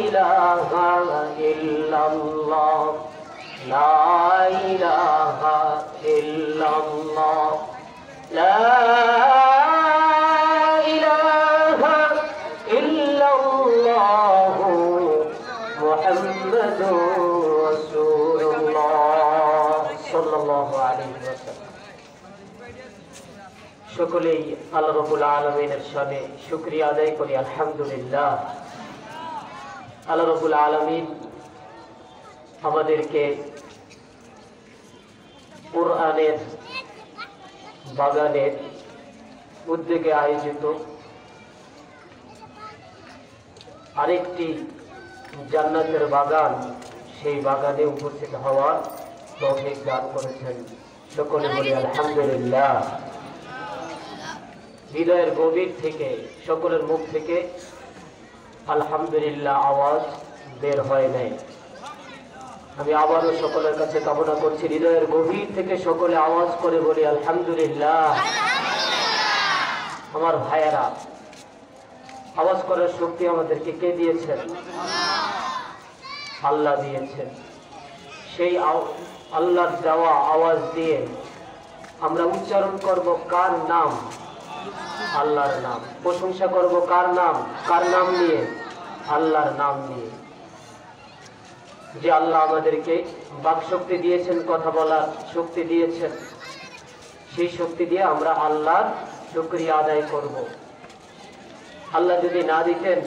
ইলাহা ইল্লাল্লাহ লা ইলাহা ইল্লাল্লাহ লা ইলাহা ইল্লাল্লাহ মুহাম্মাদুর রাসূলুল্লাহ সাল্লাল্লাহু আলাইহি ওয়াসাল্লাম। সকলেই আল্লাহ রাব্বুল আলামিনের শানে শুকরিয়া আদায় করি আলহামদুলিল্লাহ। আল্লাহ রাব্বুল আলামিন আমাদেরকে কোরআনের বাগানের উদ্যোগে আয়োজিত আরেকটি জান্নাতের বাগান, সেই বাগানে উপস্থিত হওয়ার তৌফিক দান করেছেন। সকলে বলি আলহামদুলিল্লাহ। হৃদয়ের গভীর থেকে সকলের মুখ থেকে আলহামদুলিল্লাহ আওয়াজ বের হয় নাই। আমি আবারও সকলের কাছে কামনা করছি হৃদয়ের গভীর থেকে সকলে আওয়াজ করে বলি আলহামদুলিল্লাহ। আমার ভাইয়েরা, আওয়াজ করার শক্তি আমাদেরকে কে দিয়েছেন? আল্লাহ দিয়েছেন। সেই আল্লাহর দেওয়া আওয়াজ দিয়ে আমরা উচ্চারণ করব কার নাম? আল্লাহর নাম। প্রশংসা করব কার নাম? কার নাম নিয়ে? আল্লাহর নাম নিয়ে। যে আল্লাহ আমাদেরকে বাক শক্তি দিয়েছেন, কথা বলার শক্তি দিয়েছেন, সেই শক্তি দিয়ে আমরা আল্লাহর শুকরিয়া আদায় করব। আল্লাহ যদি না দিতেন,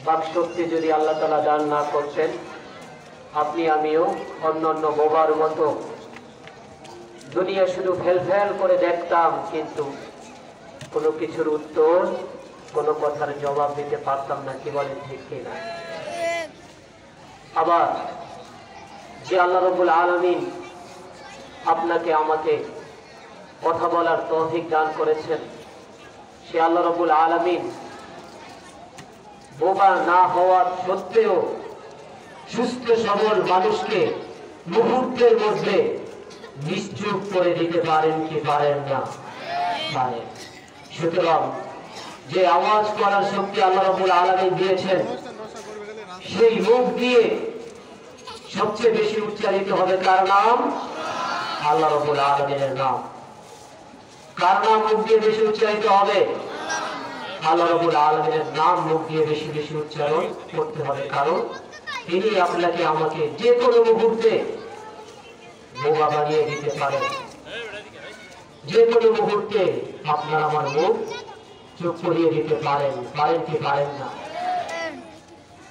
বাক শক্তি যদি আল্লাহ তাআলা দান না করতেন, আপনি আমিও অন্যান্য বোবার মতো দুনিয়া শুধু ফেল ফেল করে দেখতাম, কিন্তু কোনো কিছুর উত্তর, কোনো কথার জবাব দিতে পারতাম না। কি বলেন ঠিক কিনা? আবার যে আল্লাহ রাব্বুল আলামিন আপনাকে আমাকে কথা বলার তৌফিক দান করেছেন, সে আল্লাহ রাব্বুল আলামিন বোবা না হওয়ার সত্ত্বেও সুস্থ সবল মানুষকে মুহূর্তের মধ্যে নিশ্চুপ করে দিতে পারেন কি পারেন না? পারেন। সুতরাং যে আওয়াজ করার শক্তি আল্লাহ রাব্বুল আলামিন দিয়েছেন, সেই মুখ দিয়ে সবচেয়ে বেশি উচ্চারিত হবে কার নাম? আল্লাহ রাব্বুল আলামিনের নাম। কার নাম মুখ দিয়ে বেশি উচ্চারিত হবে? আল্লাহ রাব্বুল আলামিনের নাম মুখ দিয়ে বেশি বেশি উচ্চারণ করতে হবে, কারণ তিনি আপনাকে আমাকে যে কোনো মুহূর্তে বোবা বানিয়ে দিতে পারেন। যে কোনো মুহূর্তে আপনার আমার মুখ চুপ করিয়ে দিতে পারেন। পারেন কি পারেন না?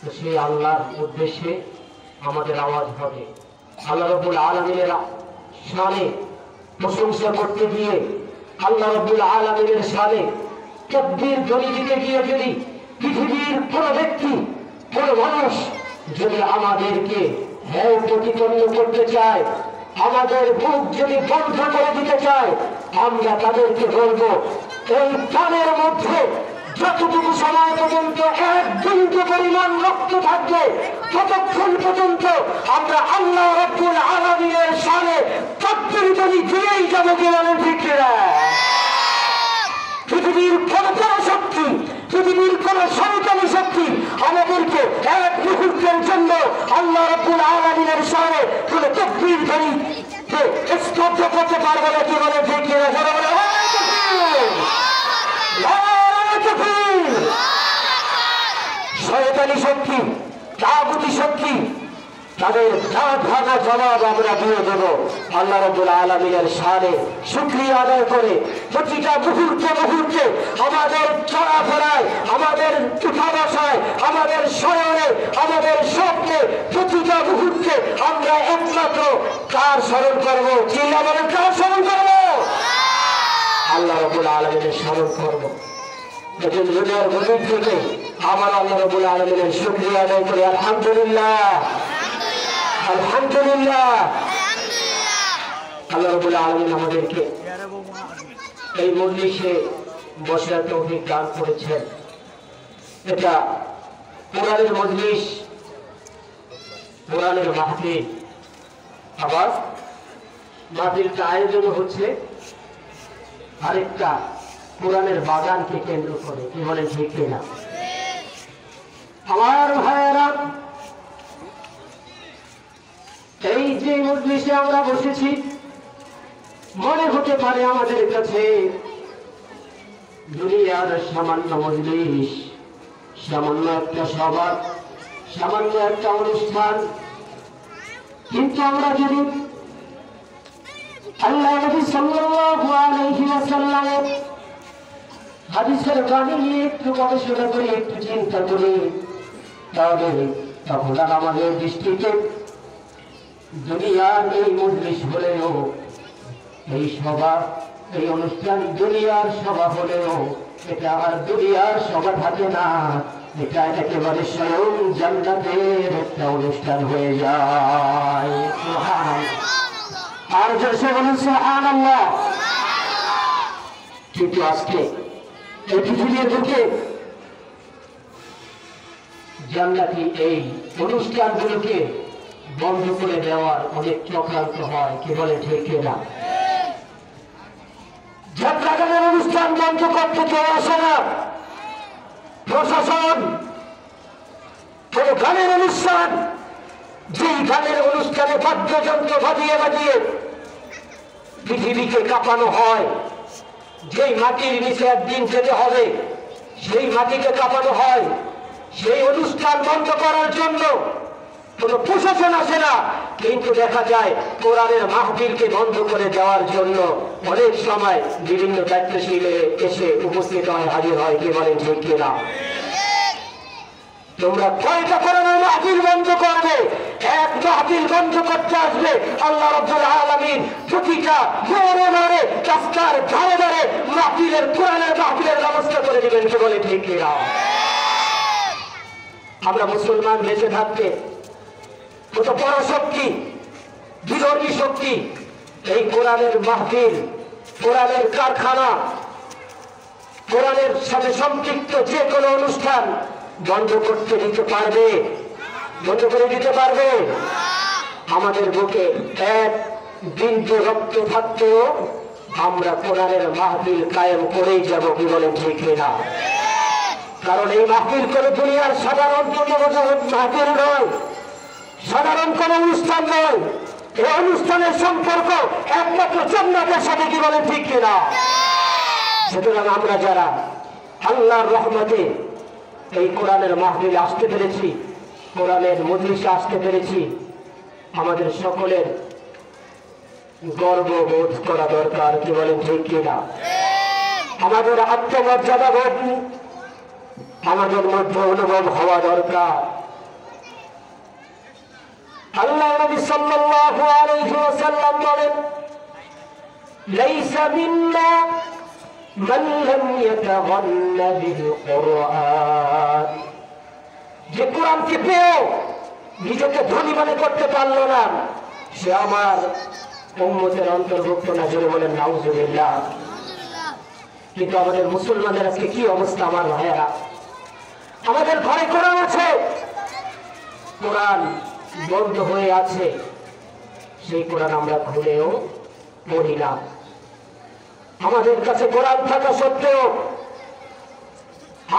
তো সেই আল্লাহর উদ্দেশ্যে আমাদের আওয়াজ হবে। আল্লাহ রাব্বুল আলামিনের শানে প্রশংসা করতে গিয়ে, আল্লাহ রাব্বুল আলামিনের শানে তাকবীর ধ্বনি দিতে গিয়ে যদি পৃথিবীর কোন ব্যক্তি, কোন মানুষ যদি আমাদেরকে ভয় প্রতিপন্ন করতে চায়, আমাদের মুখ যদি বন্ধ করে দিতে চায়, আমরা তাদেরকে বলবো এই প্রাণের মধ্যে যতটুকু সময় পর্যন্ত এক বিন্দু পরিমাণ রক্ত থাকবে, ততক্ষণ পর্যন্ত আমরা আল্লাহ রাব্বুল আলামিনের শানে তাকবীর ধ্বনি দিয়েই যাব। কি বলেন ঠিক কিনা? পৃথিবীর কোন শক্তি, পৃথিবীর কোন শয়তানি শক্তি আমাদেরকে এক মুহূর্তের জন্য আল্লাহ রাব্বুল আলামিনের শানে কোন তাকবীর ধ্বনি স্তব্ধ করতে পারবে না। কি বলে ঠিক কিনা? শয়তানি শক্তি, তাগুতি শক্তি, তাদের দাঁত ভাঙা জবাব আমরা দিয়ে দেব আল্লাহ রাব্বুল আলামিনের শানে শুকরিয়া আদায় করে। প্রতিটা মুহূর্তে মুহূর্তে আমাদের চলাফেরায়, আমাদের উঠা বসায়, আমাদের শয়নে, আমাদের স্বপ্নে, প্রতিটা মুহূর্তে আমরা একমাত্র কার স্মরণ করব? চিল্লা বলেন, কার স্মরণ করব? আল্লাহ রাব্বুল আলামিনের স্মরণ করব। এজন্য দুনিয়ার গভীর থেকে আমার আল্লাহ রাব্বুল আলামিনের শুকরিয়া আদায় করি আলহামদুলিল্লাহ। আলহামদুলিল্লাহ। আল্লাহ রাব্বুল আলামিন আমাদেরকে এই মজলিসে বসার তৌফিক দান করেছেন। এটা কোরআনের মজলিস, কোরআনের মাহফিল। আবার মাহফিলটা আয়োজন হচ্ছে আরেকটা কোরআনের বাগানকে কেন্দ্র করে। কি বলেন ঠিক কিনা? আমার ভাইয়েরা, এই যে মজলিসে আমরা বসেছি, মনে হতে পারে আমাদের কাছে দুনিয়ার সামান্য মজলিস, সামান্য একটা সভা, সামান্য একটা অনুষ্ঠান। কিন্তু আমরা যদি আল্লাহ নবী সাল্লাল্লাহু আলাইহি ওয়াসাল্লামের হাদিসের বাণী নিয়ে একটু গবেষণা করি, একটু চিন্তা করি, তাহলে তখন আমাদের দৃষ্টিতে দুনিয়ার এই মজলিস হলেও, এই সভা, এই অনুষ্ঠান দুনিয়ার সভা হলেও এটা আর দুনিয়ার সভা থাকে না, এটা একেবারে স্বয়ং জান্নাতের একটা অনুষ্ঠান হয়ে যায়। আর জোরসে বলুন সুবহানাল্লাহ। কিন্তু আজকে এই পৃথিবীর বুকে জান্নাতি এই অনুষ্ঠানগুলোকে বন্ধ করে দেওয়ার অনেক চক্রান্ত হয়, কি বলে ঠিক না? যাত্রা গানের অনুষ্ঠান বন্ধ করতে কেউ আসে না, প্রশাসন। কোন গানের অনুষ্ঠান, যেই গানের অনুষ্ঠানে বাদ্যযন্ত্র বাজিয়ে বাজিয়ে পৃথিবীকে কাঁপানো হয়, যেই মাটির নিচে একদিন যেতে হবে, সেই মাটিকে কাঁপানো হয়, সেই অনুষ্ঠান বন্ধ করার জন্য কোনো প্রশাসন আসে না। কিন্তু দেখা যায় কোরআনের মাহফিলকে বন্ধ করে দেওয়ার জন্য অনেক সময় বিভিন্ন দায়িত্বশীল এসে উপস্থিত হয়, হাজির হয়, কি বলেন ঠিক কিনা? তোমরা কয়টা কোরআনের মাহফিল বন্ধ করবে? এক মাহফিল বন্ধ করতে আসবে আল্লাহ রাব্বুল আলামিন প্রতিটা মোড়ে মোড়ে, রাস্তার ধারে ধারে মাহফিলের, কোরআনের মাহফিলের ব্যবস্থা করে দিবেন, কি বলে ঠিক কিনা? আমরা মুসলমান বেঁচে থাকতে কত বড় শক্তি, বিধর্মী শক্তি এই কোরআনের মাহফিল, কোরআনের কারখানা, কোরআনের সাথে সম্পৃক্ত যে কোনো অনুষ্ঠান বন্ধ করতে দিতে পারবে? বন্ধ করে দিতে পারবে? আমাদের বুকে এক বিন্দু রক্ত থাকতেও আমরা কোরআনের মাহফিল কায়েম করেই যাব, কি বলেন ঠিক না? কারণ এই মাহফিল কোন দুনিয়ার সাধারণ মাহফিল নয়, সাধারণ কোন অনুষ্ঠান নয়। এই অনুষ্ঠানের সম্পর্ক একমাত্র জান্নাতের সাথে, কি বলেন ঠিক কিনা? সুতরাং আমরা যারা আল্লাহর রহমতে এই কোরআনের মাহফিলে আসতে পেরেছি, কোরআনের মজলিসে আসতে পেরেছি, আমাদের সকলের গর্ববোধ করা দরকার, কি বলেন ঠিক কিনা? আমাদের আত্মমর্যাদা বোধ আমাদের মধ্যে অনুভব হওয়া দরকার। আল্লাহ নবী সাল্লাল্লাহু আলাইহি ওয়াসাল্লাম বলেন, লাইসা মিন্না মান লাম ইয়াতাগান্না বিল কুরআন। যে কোরআনকে পেয়েও নিজেকে ধনী মনে করতে পারল না, সে আমার উম্মতের অন্তর্ভুক্ত না। জোরে বলেন নাউজুবিল্লাহ। কিন্তু আমাদের মুসলমানদের আজকে কি অবস্থা আমার ভাইয়েরা? আমাদের ঘরে কোরআন আছে, কোরআন বন্ধ হয়ে আছে, সেই কোরআন আমরা খুলেও পড়ি না। আমাদের কাছে কোরআন থাকা সত্ত্বেও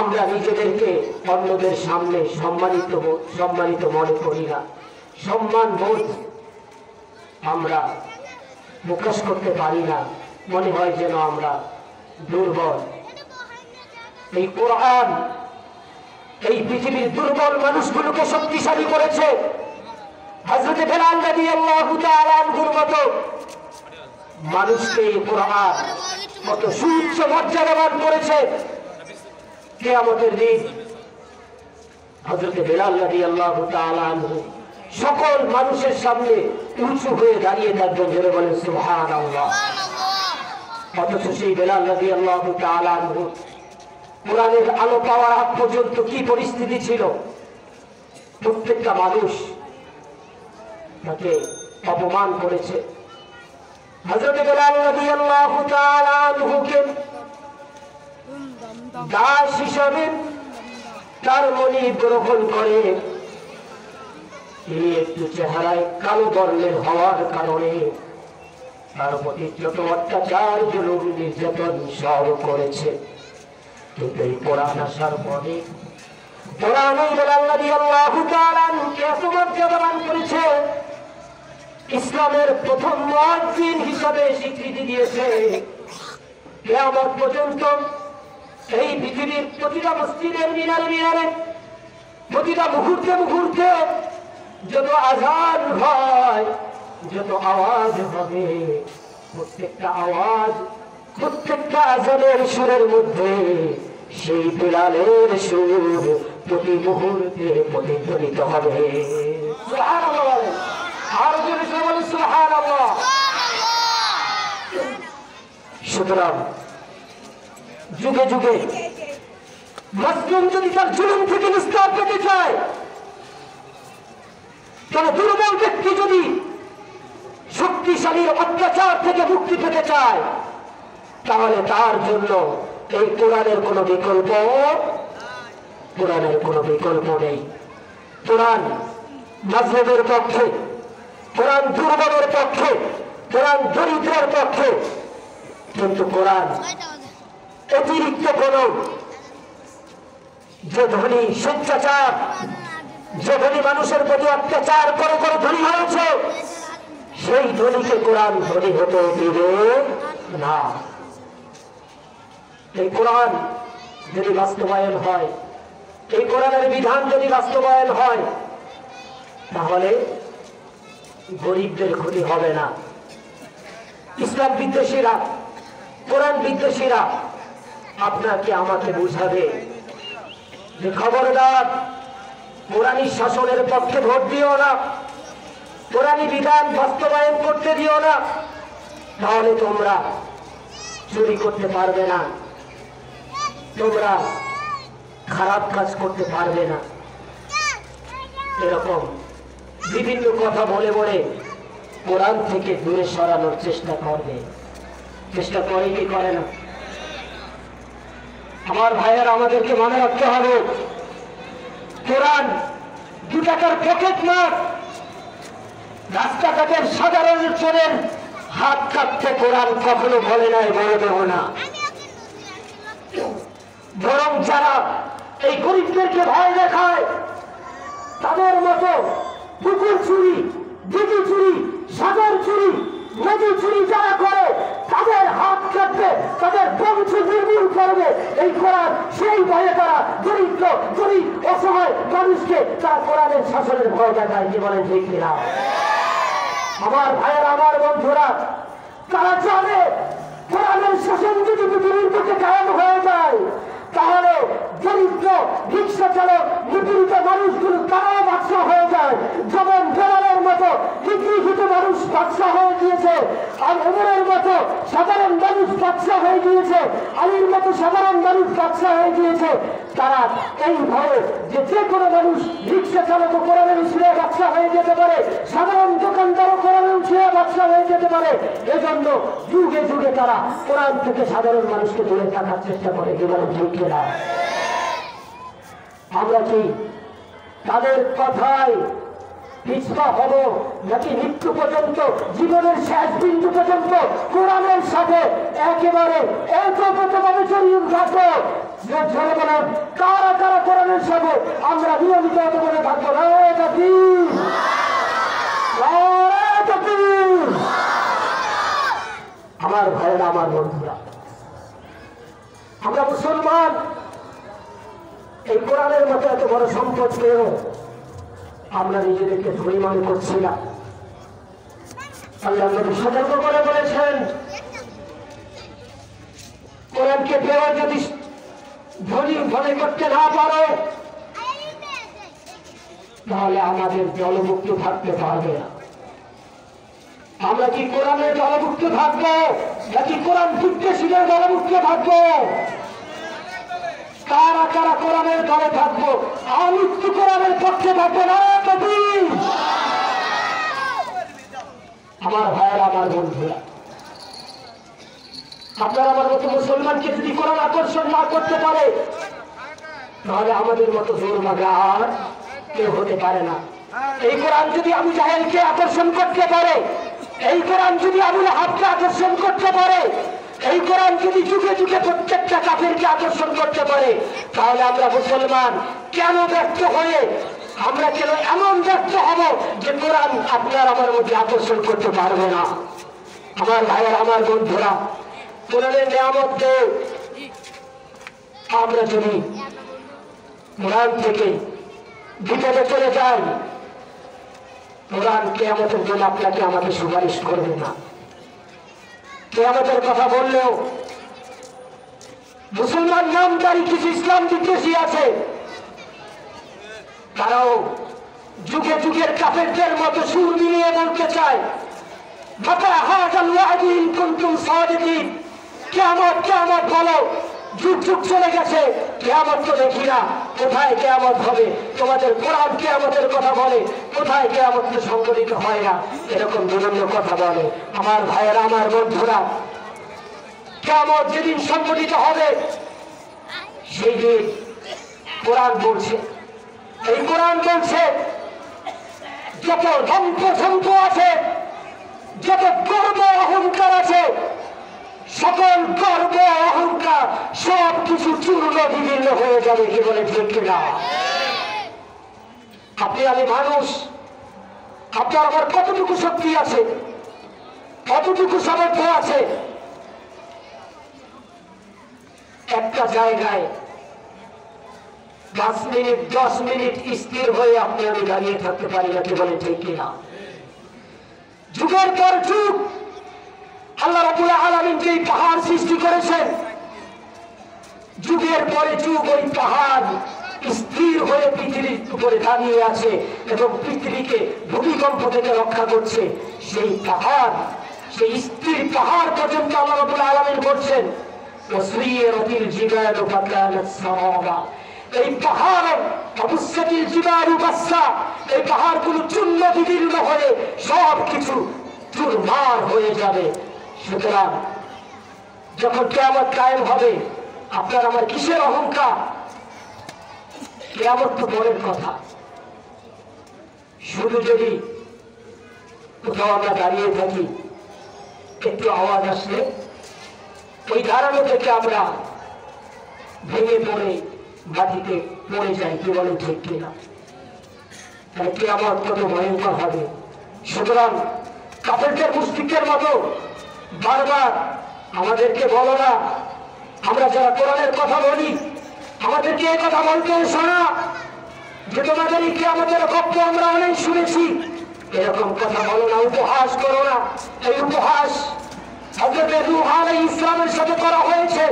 আমরা নিজেদেরকে অন্যদের সামনে সম্মানিত মনে করি না। সম্মান বোধ আমরা প্রকাশ করতে পারি না, মনে হয় যেন আমরা দুর্বল। এই কোরআন এই পৃথিবীর দুর্বল মানুষগুলোকে শক্তিশালী করেছে। হযরত বেলাল রাদিয়াল্লাহু তাআলা আনহুর মতো মানুষকে এই কোরআন কত সুউচ্চ মর্যাদাবান করেছে। কিয়ামতের দিন হযরত বেলাল রাদিয়াল্লাহু তাআলা আনহু সকল মানুষের সামনে উঁচু হয়ে দাঁড়িয়ে থাকবেন, জোরে বলেন সুবহানাল্লাহ। অথচ সেই বেলাল রাদিয়াল্লাহু তাআলা আনহু কোরআনের আলো পাওয়ার আগ পর্যন্ত কি পরিস্থিতি ছিল? প্রত্যেকটা মানুষ তাকে অপমান করেছে। হযরত বেলাল রাদিয়াল্লাহু তাআলা আনহুকে দাস হিসাবে তার মনি গ্রহণ করে তিনি একটু চেহারায় কালো বর্ণের হওয়ার কারণে তার প্রতি যত অত্যাচার, জুলুম, নির্যাতন সব করেছে। কিন্তু এই কোরআন আসার পরে কোরআনে বেলাল রাদিয়াল্লাহু তাআলা আনহুকে এত মর্যাদা দান করেছে, ইসলামের প্রথম মুয়াজ্জিন হিসাবে স্বীকৃতি দিয়েছে। কিয়ামত পর্যন্ত এই পৃথিবীর প্রতিটা মসজিদের মিনারে মিনারে, প্রতিটা মুহূর্তে মুহূর্তে যত আযান হয়, যত আওয়াজ হবে, প্রত্যেকটা আওয়াজ, প্রত্যেকটা আযানের সুরের মধ্যে সেই বেলালের সুর প্রতি মুহূর্তে প্রতিধ্বনিত হবে। সুবহানাল্লাহ, আর জোরে বলুন সুবহানাল্লাহ। সুতরাং যুগে যুগে মুসলিম যদি তার জুলুম থেকে নিস্তার পেতে চায়, তাহলে দুর্বল ব্যক্তি যদি শক্তিশালীর অত্যাচার থেকে মুক্তি পেতে চায়, তাহলে তার জন্য এই কোরআনের কোনো বিকল্প, কোরআনের কোনো বিকল্প নেই। কোরআন মাজলুমের পক্ষে, কোরআন দুর্বলের পক্ষে, কোরআন দরিদ্রের পক্ষে, কিন্তু কোরআন অতিরিক্ত কোন যে ধনী স্বেচ্ছাচার, যে ধনী মানুষের প্রতি অত্যাচার করে করে ধনী হয়েছে, সেই ধনীকে কোরআন ধনী হতে দিবে না। এই কোরআন যদি বাস্তবায়ন হয়, এই কোরআনের বিধান যদি বাস্তবায়ন হয়, তাহলে গরিবদের ক্ষতি হবে না। ইসলাম বিদ্বেষীরা, কোরআন বিদ্বেষীরা আপনাকে আমাকে বুঝাবে যে খবরদার কোরআনী শাসনের পক্ষে ভোট দিও না, কোরআনী বিধান বাস্তবায়ন করতে দিও না, তাহলে তোমরা চুরি করতে পারবে না, তোমরা খারাপ কাজ করতে পারবে না। এরকম বিভিন্ন কথা বলে বলে কোরআন থেকে দূরে সরানোর চেষ্টা করবে। চেষ্টা করে কি করে না? আমার ভাইয়েরা, আমাদেরকে মনে রাখতে হবে, কোরআন 2 টাকার পকেট মার। রাস্তাঘাটের সাধারণ চোরের হাত কাটতে কোরআন কখনো বলে নাই, বলে দেব না। বরং যারা এই গরিবদেরকে ভয় দেখায়, তাদের মতো পুকুর চুরি, দিঘি চুরি, সাগর চুরি, নদী চুরি যারা করে, তাদের হাত কাটবে, তাদের বংশ নির্মূল করবে এই কোরআন। সেই ভয়ে তারা দরিদ্র, গরিব, অসহায় মানুষকে তারা কোরআনের শাসনের ভয় দেখায়। কি বলেন ঠিক কিনা? আমার ভাইয়েরা, আমার বন্ধুরা, তারা জানে কোরআনের শাসন যদি পৃথিবীর বুকে কায়েম হয়ে যায়, তাহলে দরিদ্র, রিক্সা চালক, নিপীড়িত মানুষগুলো তারাও বাদশা হয়ে যায়। যেমন বেলালের মতো নিপীড়িত মানুষ বাদশা হয়ে গিয়েছে, আর ওমরের মতো সাধারণ মানুষ বাদশা হয়ে গিয়েছে, আলীর মতো সাধারণ মানুষ বাদশা হয়ে গিয়েছে। তারা এই ভয়ে যে যে কোনো মানুষ, রিক্সা চালকও কোরআনের ছিঁড়ে বাদশা হয়ে যেতে পারে, সাধারণ দোকানদারও কোরআনের ছিঁড়ে বাদশা হয়ে যেতে পারে, এজন্য যুগে যুগে তারা কোরআন থেকে সাধারণ মানুষকে দূরে থাকার চেষ্টা করে। জীবনে ঠিক না? আমরা কি তাদের কথায় পিছপা হব, নাকি মৃত্যু পর্যন্ত, জীবনের শেষ বিন্দু পর্যন্ত কোরআনের সাথে একেবারে একভাবে জড়িয়ে থাকবো? কারা কারা কোরআনের সাথে আমরা নিয়মিত মনে থাকবো? আমার ভাইয়েরা, আমার বন্ধুরা, আমরা মুসলমান, এই কোরআনের মতো এত বড় সম্পদ পেয়েও আমরা নিজেদেরকে ধনী মনে করছি না। আল্লাহ নবী সতর্ক করে বলেছেন, কোরআনকে পেয়েও যদি ধনী মনে করতে না পারো, তাহলে আমাদের জলমুক্ত থাকতে পারবে না। আমরা কি কোরআনের জলমুক্ত থাকবো, নাকি কোরআন বিদ্বেষীদের জলমুক্ত থাকবো? কারা কারা কোরআনের দলে থাকবো? আমি তো কোরআনের পক্ষে থাকবো না। আমার ভাইয়েরা, আমার বন্ধুরা, আপনার আমার মতো মুসলমানকে যদি কোরআন আকর্ষণ না করতে পারে, তাহলে আমাদের মতো জোর লাগা আর কেউ হতে পারে না। এই কোরআন যদি আবু জাহেলকে আকর্ষণ করতে পারে, এই কোরআন যদি আবু লাহাবকে আকর্ষণ করতে পারে, এই কোরআন যদি যুগে যুগে প্রত্যেকটা কাফেরকে আকর্ষণ করতে পারে, তাহলে আমরা মুসলমান কেন ব্যর্থ হয়ে, আমরা কেন এমন ব্যর্থ হব যে কোরআন আপনার আমার মধ্যে আকর্ষণ করতে পারবে না? আমার ভাইয়ের, আমার বন্ধুরা, কোরআনের নিয়ামত আমরা যদি কোরআন থেকে বিপদে চলে যাই, কোরআন কিয়ামতের জন্য আপনাকে আমাকে সুপারিশ করবে না। কিয়ামতের কথা বললেও মুসলমান নামদারি কিছু ইসলাম বিদ্বেষী আছে, তারাও যুগে যুগের কাফেরদের মতো সুর মিলিয়ে বলতে চায়, মাতা হাযাল ওয়া'দু ইন কুনতুম সাদিকিন। কিয়ামত কিয়ামত বলো, যুগ যুগ চলে গেছে, কিয়ামত তো দেখি না, কোথায় কিয়ামত হবে? তোমাদের কোরআন কিয়ামতের কথা বলে, কোথায় কিয়ামত তো সংঘটিত হয় না, এরকম বিভিন্ন কথা বলে। আমার ভাইয়েরা, আমার বন্ধুরা, কিয়ামত যেদিন সংঘটিত হবে সেই দিন কোরআন বলছে, এই কোরআন বলছে যত ধ্বংস আছে, যত গর্ব অহংকার আছে, সকল গর্ব অহংকার সব কিছু চূর্ণ বিদীর্ণ হয়ে যাবে। কি বলে ঠিক কিনা? আপনি আমি মানুষ, আপনার আমার কতটুকু শক্তি আছে, কতটুকু সামর্থ্য আছে? একটা জায়গায় 5 মিনিট 10 মিনিট স্থির হয়ে আপনি আমি দাঁড়িয়ে থাকতে পারি না। কি বলে ঠিক কিনা? যুগের পর যুগ আল্লাহ রাব্বুল আলামিন যে পাহাড় সৃষ্টি করেছেন, যুগের পরে যুগ ওই পাহাড় স্থির হয়ে পৃথিবীর উপরে দাঁড়িয়ে আছে এবং পৃথিবীকে ভূমিকম্প থেকে রক্ষা করছে। সেই পাহাড়, সেই স্থির পাহাড় পর্যন্ত আল্লাহ রাব্বুল আলামিন বলছেন ওয়াসরিয়াতিল জিবালু ফাকানাত সারাবা। এই পাহাড় অবুসাতিল জিবালু বাসসা, এই পাহাড়গুলো চূর্ণ বিদীর্ণ হয়ে সব কিছু চুরমার হয়ে যাবে। সুতরাং যখন কিয়ামত কায়েম হবে, আপনার আমার কিসের অহংকার? কিয়ামত তো পরের কথা। শুধু যদি কোথাও আমরা দাঁড়িয়ে থাকি, একটু আওয়াজ আসলে ওই দাঁড়ানো থেকে আমরা ভেঙে পড়ে মাটিতে পড়ে যাই। কি বলে ঠিক কিনা? তাহলে কিয়ামত কত ভয়ঙ্কর হবে। সুতরাং কাফেরদের মুশরিকদের মতো বারবার আমাদেরকে বলো না, আমরা যারা কোরআনের কথা বলি আমাদেরকে এই কথা বলতে শোনা যে তোমাদের এই কিয়ামতের গল্প আমরা অনেক শুনেছি, এরকম কথা বলো না, উপহাস করো না। এই উপহাস হযরত নূহ আলাইহিস সালামের সাথে করা হয়েছে,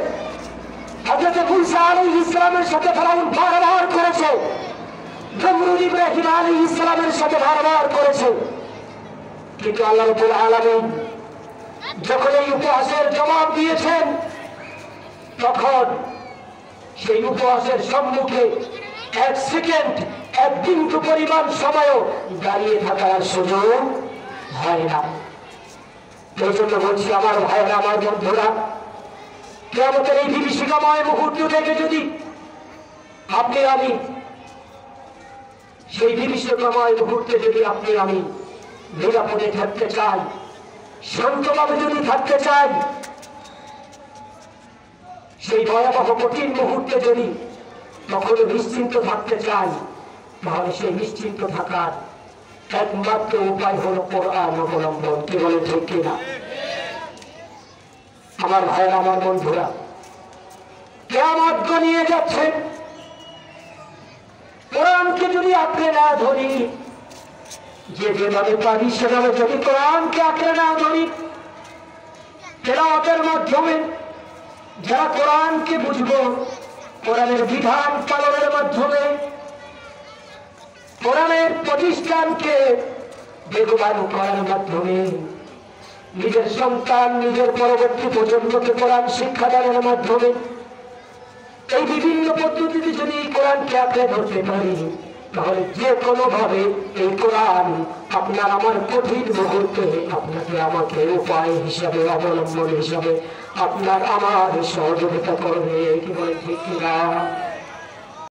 হযরত মূসা আলাইহিস সালামের সাথে ফিরআউন বারবার করেছে, নমরুদ ইব্রাহিম আলাইহিস সালামের সাথে বারবার করেছে। কিন্তু আল্লাহ রাব্বুল আলামিন যখন এই উপহাসের জবাব দিয়েছেন, তখন সেই উপহাসের সম্মুখে 1 সেকেন্ড, 1 বিন্দু পরিমাণ সময়ও দাঁড়িয়ে থাকার সুযোগ হয় না। এই জন্য বলছি আমার ভাইয়েরা, আমার বন্ধুরা, কিয়ামতের এই বিভীষিকাময় মুহূর্ত থেকে যদি আপনি আমি, সেই বিভীষিকাময় মুহূর্তে যদি আপনি আমি নিরাপদে থাকতে চাই, শান্তভাবে যদি থাকতে চাই, সেই ভয়াবহ কঠিন মুহূর্তে যদি কখনো নিশ্চিন্ত থাকতে চাই, তাহলে সেই নিশ্চিন্ত থাকার একমাত্র উপায় হলো কোরআন অবলম্বন। কি বলে ঠিক কিনা? আমার ভাইয়েরা, আমার বন্ধুরা, কিয়ামত ঘনিয়ে যাচ্ছে। কোরআনকে যদি আপনি না ধরি, যেভাবে পারি সেভাবে যদি কোরআনকে আঁকড়ে না ধরি, তেলাওয়াতের মাধ্যমে যারা কোরআনকে বুঝবো, কোরআনের বিধান পালনের মাধ্যমে কোরআনের প্রতিষ্ঠানকে বেগবান করার মাধ্যমে নিজের সন্তান, নিজের পরবর্তী প্রজন্মকে কোরআন শিক্ষাদানের মাধ্যমে এই বিভিন্ন পদ্ধতিতে যদি কোরআনকে আঁকড়ে ধরতে পারি, তাহলে যে কোনো ভাবে এই কোরআন আপনার আমার কঠিন মুহূর্তে আপনাকে আমাকে উপায় হিসাবে, অবলম্বন হিসাবে আপনার আমার সহযোগিতা করবে। কি বলে ঠিক কিনা?